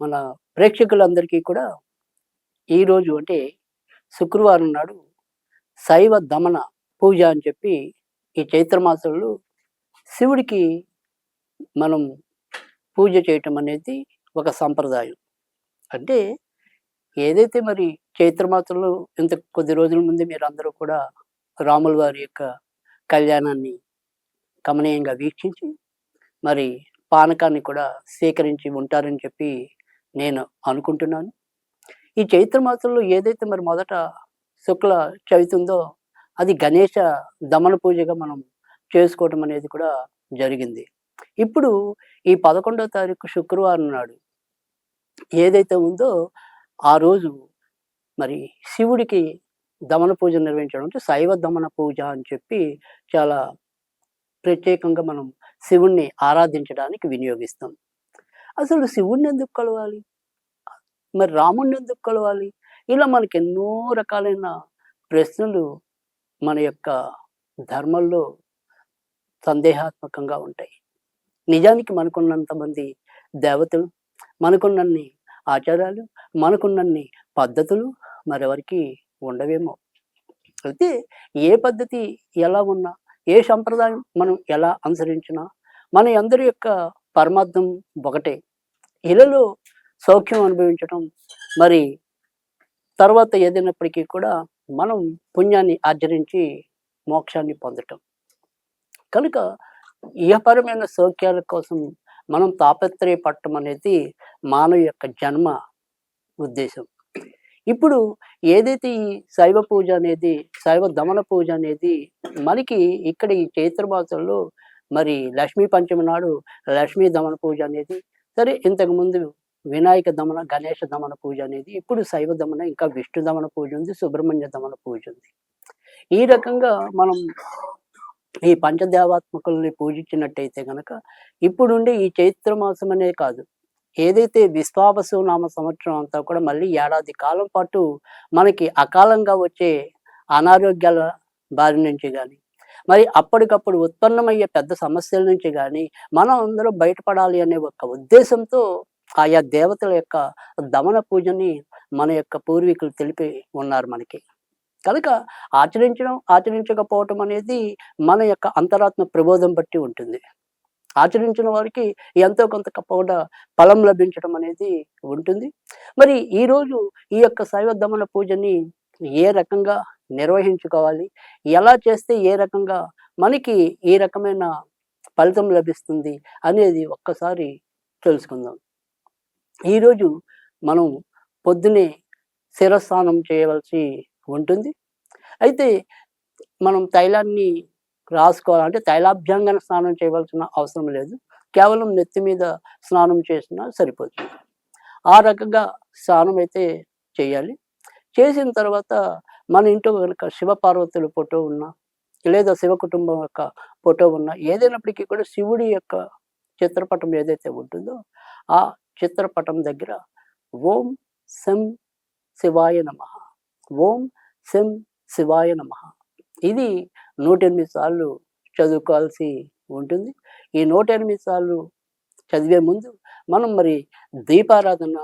మన ప్రేక్షకులందరికీ కూడా ఈరోజు అంటే శుక్రవారం నాడు శైవ దమన పూజ అని చెప్పి ఈ చైత్ర మాసంలో శివుడికి మనం పూజ చేయటం అనేది ఒక సంప్రదాయం. అంటే ఏదైతే మరి చైత్ర మాసంలో ఇంత కొద్ది రోజుల ముందే మీరందరూ కూడా రాముల వారి యొక్క కళ్యాణాన్ని కమనీయంగా వీక్షించి మరి పానకాన్ని కూడా స్వీకరించి ఉంటారని చెప్పి నేను అనుకుంటున్నాను. ఈ చైత్ర మాసంలో ఏదైతే మరి మొదట శుక్ల చవితి ఉందో అది గణేష దమన పూజగా మనం చేసుకోవటం అనేది కూడా జరిగింది. ఇప్పుడు ఈ 11వ తారీఖు శుక్రవారం నాడు ఏదైతే ఉందో ఆ రోజు మరి శివుడికి దమన పూజ నిర్వహించడం అంటే శైవ దమన పూజ అని చెప్పి చాలా ప్రత్యేకంగా మనం శివుణ్ణి ఆరాధించడానికి వినియోగిస్తాం. అసలు శివుడిని ఎందుకు కొలవాలి? మరి రాముడిని ఎందుకు కొలవాలి? ఇలా మనకెన్నో రకాలైన ప్రశ్నలు మన యొక్క ధర్మంలో సందేహాత్మకంగా ఉంటాయి. నిజానికి మనకున్నంత మంది దేవతలు, మనకున్నన్ని ఆచారాలు, మనకున్నన్ని పద్ధతులు మరెవరికీ ఉండవేమో. అయితే ఏ పద్ధతి ఎలా ఉన్నా, ఏ సంప్రదాయం మనం ఎలా అనుసరించినా మన అందరి యొక్క పరమార్థం ఒకటే. ఇలలో సౌఖ్యం అనుభవించటం, మరి తర్వాత ఏదైనప్పటికీ కూడా మనం పుణ్యాన్ని ఆర్జరించి మోక్షాన్ని పొందటం. కనుక ఇహపరమైన సౌఖ్యాల కోసం మనం తాపత్రయపడటం అనేది మానవ యొక్క జన్మ ఉద్దేశం. ఇప్పుడు ఏదైతే ఈ శైవ పూజ అనేది, శైవ దమన పూజ అనేది మనకి ఇక్కడ ఈ చైత్ర మాసంలో మరి లక్ష్మీ పంచమి నాడు లక్ష్మీ దమన పూజ అనేది, సరే ఇంతకుముందు వినాయక దమన, గణేష దమన పూజ అనేది, ఇప్పుడు శైవ దమన, ఇంకా విష్ణు దమన పూజ ఉంది, సుబ్రహ్మణ్య దమన పూజ ఉంది. ఈ రకంగా మనం ఈ పంచదేవాత్మకుల్ని పూజించినట్టయితే గనక ఇప్పుడుండే ఈ చైత్ర మాసం అనే కాదు, ఏదైతే విశ్వావసు నామ సంవత్సరం అంతా కూడా మళ్ళీ ఏడాది కాలం పాటు మనకి అకాలంగా వచ్చే అనారోగ్యాల బారి నుంచి గాని, మరి అప్పటికప్పుడు ఉత్పన్నమయ్యే పెద్ద సమస్యల నుంచి గాని మనం అందరం బయటపడాలి అనే ఒక ఉద్దేశంతో ఆయా దేవతల యొక్క దమన పూజని మన యొక్క పూర్వీకులు తెలిపి ఉన్నారు మనకి. కనుక ఆచరించడం, ఆచరించకపోవటం అనేది మన యొక్క అంతరాత్మ ప్రబోధం బట్టి ఉంటుంది. ఆచరించిన వారికి ఎంతో కొంత కూడా ఫలం లభించడం అనేది ఉంటుంది. మరి ఈరోజు ఈ యొక్క శైవ దమన పూజని ఏ రకంగా నిర్వహించుకోవాలి? ఎలా చేస్తే ఏ రకంగా మనకి ఈ రకమైన ఫలితం లభిస్తుంది అనేది ఒక్కసారి తెలుసుకుందాం. ఈరోజు మనం పొద్దున్నే శిరస్నానం చేయవలసి ఉంటుంది. అయితే మనం తైలాన్ని రాసుకోవాలి, అంటే తైలాభ్యంగన స్నానం చేయవలసిన అవసరం లేదు. కేవలం నెత్తి మీద స్నానం చేసినా సరిపోతుంది. ఆ రకంగా స్నానం అయితే చేయాలి. చేసిన తర్వాత మన ఇంట్లో గనుక శివపార్వతుల ఫోటో ఉన్నా, లేదా శివ కుటుంబం యొక్క ఫోటో ఉన్నా, ఏదైనప్పటికీ కూడా శివుడి యొక్క చిత్రపటం ఏదైతే ఉంటుందో ఆ చిత్రపటం దగ్గర ఓం శం శివాయ నమః, ఓం శం శివాయ నమః, ఇది 108 సార్లు చదువుకోవాల్సి ఉంటుంది. ఈ 108 సార్లు చదివే ముందు మనం మరి దీపారాధన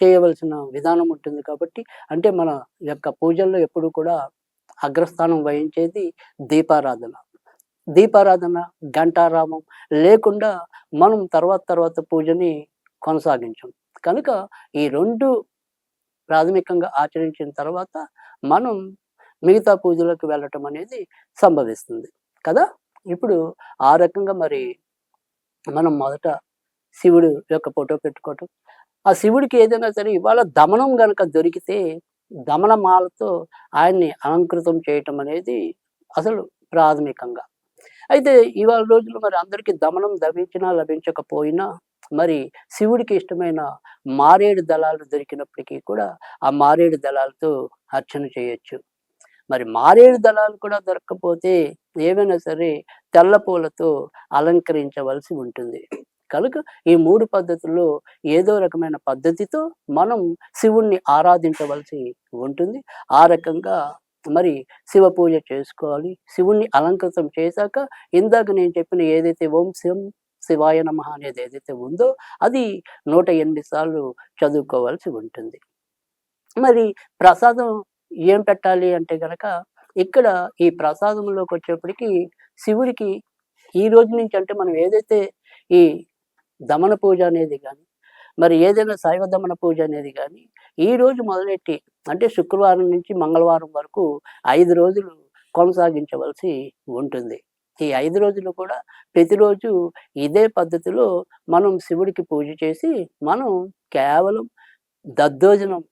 చేయవలసిన విధానం ఉంటుంది కాబట్టి, అంటే మన యొక్క పూజల్లో ఎప్పుడు కూడా అగ్రస్థానం వహించేది దీపారాధన. దీపారాధన, ఘంటారామం లేకుండా మనం తర్వాత పూజని కొనసాగించం. కనుక ఈ 2 ప్రాథమికంగా ఆచరించిన తర్వాత మనం మిగతా పూజలకు వెళ్ళటం అనేది సంభవిస్తుంది కదా! ఇప్పుడు ఆ రకంగా మరి మనం మొదట శివుడు యొక్క ఫోటో పెట్టుకోవటం. ఆ శివుడికి ఏదైనా సరే ఇవాళ దమనం గనక దొరికితే దమనమాలతో ఆయన్ని అలంకృతం చేయటం అనేది అసలు ప్రాథమికంగా. అయితే ఇవాళ రోజుల్లో మరి అందరికీ దమనం లభించినా, లభించకపోయినా మరి శివుడికి ఇష్టమైన మారేడు దళాలు దొరికినప్పటికీ కూడా ఆ మారేడు దళాలతో అర్చన చేయొచ్చు. మరి మారేడు దళాలు కూడా దొరక్కపోతే ఏవైనా సరే తెల్ల పూలతో అలంకరించవలసి ఉంటుంది. కనుక ఈ 3 పద్ధతుల్లో ఏదో రకమైన పద్ధతితో మనం శివుణ్ణి ఆరాధించవలసి ఉంటుంది. ఆ రకంగా మరి శివ పూజ చేసుకోవాలి. శివుణ్ణి అలంకృతం చేశాక ఇందాక నేను చెప్పిన ఏదైతే ఓం శం శివాయ నమః అనేది ఏదైతే ఉందో అది 108 సార్లు చదువుకోవాల్సి ఉంటుంది. మరి ప్రసాదం ఏం పెట్టాలి అంటే గనక, ఇక్కడ ఈ ప్రసాదంలోకొచ్చేప్పటికి శివుడికి ఈ రోజు నుంచి అంటే మనం ఏదైతే ఈ దమన పూజ అనేది గాని, మరి ఏదైనా శైవ దమన పూజ అనేది గాని, ఈరోజు మొదలెట్టి అంటే శుక్రవారం నుంచి మంగళవారం వరకు 5 రోజులు కొనసాగించవలసి ఉంటుంది. ఈ 5 రోజులు కూడా ప్రతిరోజు ఇదే పద్ధతిలో మనం శివుడికి పూజ చేసి, మనం కేవలం దద్దోజనం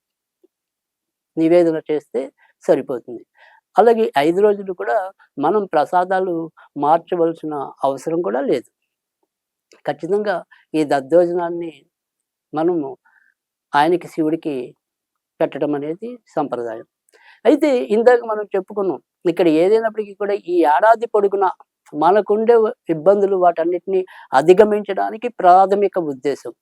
నివేదన చేస్తే సరిపోతుంది. అలాగే 5 రోజులు కూడా మనం ప్రసాదాలు మార్చవలసిన అవసరం కూడా లేదు. ఖచ్చితంగా ఈ దద్దోజనాన్ని మనము ఆయనకి శివుడికి పెట్టడం అనేది సంప్రదాయం. అయితే ఇందాక మనం చెప్పుకున్నాం. ఇక్కడ ఏదైనప్పటికీ కూడా ఈ ఏడాది పొడుగునా మనకుండే ఇబ్బందులు వాటన్నిటిని అధిగమించడానికి ప్రాథమిక ఉద్దేశం.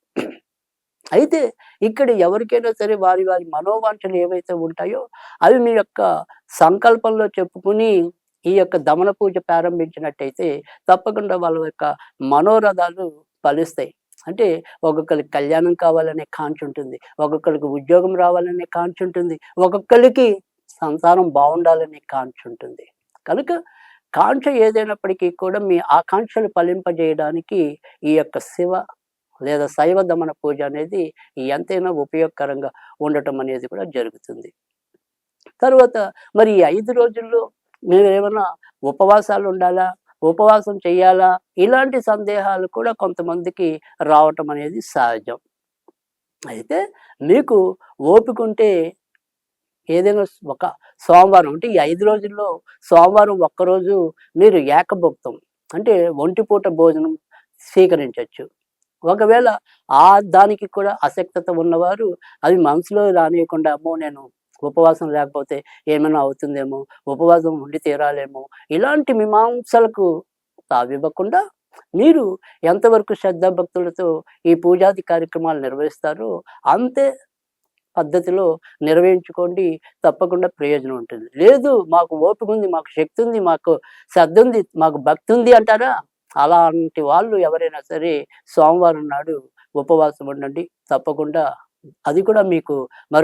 అయితే ఇక్కడ ఎవరికైనా సరే వారి వారి మనోవాంఛలు ఏవైతే ఉంటాయో అవి మీ యొక్క సంకల్పంలో చెప్పుకుని ఈ యొక్క దమన పూజ ప్రారంభించినట్టయితే తప్పకుండా వాళ్ళ యొక్క మనోరథాలు ఫలిస్తాయి. అంటే ఒక్కొక్కరికి కళ్యాణం కావాలనే కాంక్ష ఉంటుంది. ఒక్కొక్కరికి ఉద్యోగం రావాలనే కాంక్ష ఉంటుంది. ఒక్కొక్కళ్ళకి సంసారం బావుండాలనే కాంక్ష ఉంటుంది. కనుక కాంక్ష ఏదైనప్పటికీ కూడా మీ ఆకాంక్షలు ఫలింపజేయడానికి ఈ యొక్క శివ లేదా శైవ దమన పూజ అనేది ఎంతైనా ఉపయోగకరంగా ఉండటం అనేది కూడా జరుగుతుంది. తరువాత మరి ఈ 5 రోజుల్లో మీరేమన్నా ఉపవాసాలు ఉండాలా? ఉపవాసం చేయాలా? ఇలాంటి సందేహాలు కూడా కొంతమందికి రావటం అనేది సహజం. అయితే మీకు ఓపికుంటే ఏదైనా ఒక సోమవారం అంటే ఈ 5 రోజుల్లో సోమవారం ఒక్కరోజు మీరు ఏకభుక్తం అంటే ఒంటిపూట భోజనం స్వీకరించొచ్చు. ఒకవేళ దానికి కూడా అశక్తత ఉన్నవారు అవి మనసులో రానియకుండా అమ్మో నేను ఉపవాసం లేకపోతే ఏమైనా అవుతుందేమో, ఉపవాసం ఉండి తీరాలేమో, ఇలాంటి మీమాంసలకు తావివ్వకుండా మీరు ఎంతవరకు శ్రద్ధాభక్తులతో ఈ పూజాది కార్యక్రమాలు నిర్వహిస్తారో అంతే పద్ధతిలో నిర్వహించుకోండి. తప్పకుండా ప్రయోజనం ఉంటుంది. లేదు మాకు ఓపిక ఉంది, మాకు శక్తి ఉంది, మాకు శ్రద్ధ ఉంది, మాకు భక్తి ఉంది అంటారా? అలాంటి వాళ్ళు ఎవరైనా సరే సోమవారం నాడు ఉపవాసం ఉండండి. తప్పకుండా అది కూడా మీకు మరో